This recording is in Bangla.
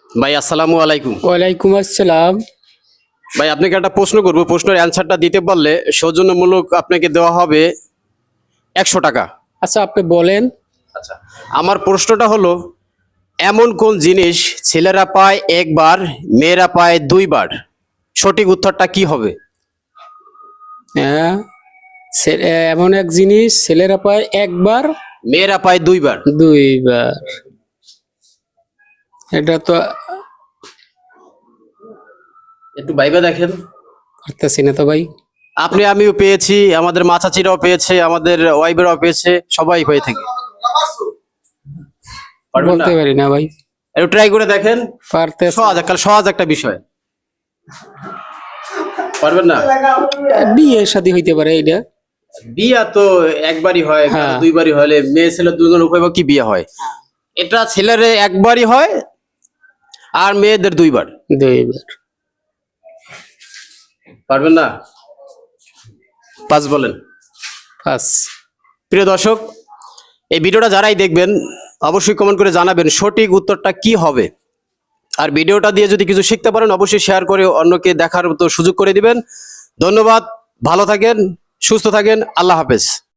ভাই আসসালামু আলাইকুম। ওয়ালাইকুম আসসালাম। ভাই আপনাকে একটা প্রশ্ন করব, প্রশ্নের অ্যান্সারটা দিতে পারলে সৌজন্যমূলক আপনাকে দেওয়া হবে 100 টাকা। আচ্ছা, আপনি বলেন। আচ্ছা, আমার প্রশ্নটা হলো, এমন কোন জিনিস ছেলেরা পায় একবার, মেয়েরা পায় দুইবার? সঠিক উত্তরটা কি হবে? হ্যাঁ, এমন এক জিনিস ছেলেরা পায় একবার, মেয়েরা পায় দুইবার। দুইবার। এটা তো একটু ভাইবা দেখেন। পারতেছি না তো ভাই। আপনি আমিও পেয়েছি, আমাদের মা চাচিরাও পেয়েছে, আমাদের ওয়াইফেরাও পেয়েছে, সবাই হয়ে থাকে। পারবেন না? বলতে পারি না ভাই। একটু ট্রাই করে দেখেন। পারতেছি সহজ একটা বিষয়। পারবেন না? বিয়ে শাদী হইতে পারে এটা। বিয়া তো একবারই হয়, হ্যাঁ। দুইবারই হলে মেয়ে ছেলে দুজন উভয় কি বিয়ে হয়? এটা ছেলের একবারই হয় আর মেয়েদের দুইবার। দুইবার। পারবেন না? পাঁচ বলেন। পাঁচ। প্রিয় দর্শক, এই ভিডিওটা যারাই দেখবেন অবশ্যই কমেন্ট করে জানাবেন সঠিক উত্তরটা কি হবে। আর ভিডিওটা দিয়ে যদি কিছু শিখতে পারেন অবশ্যই শেয়ার করে অন্যকে দেখার মতো সুযোগ করে দিবেন। ধন্যবাদ, ভালো থাকেন, সুস্থ থাকেন, আল্লাহ হাফেজ।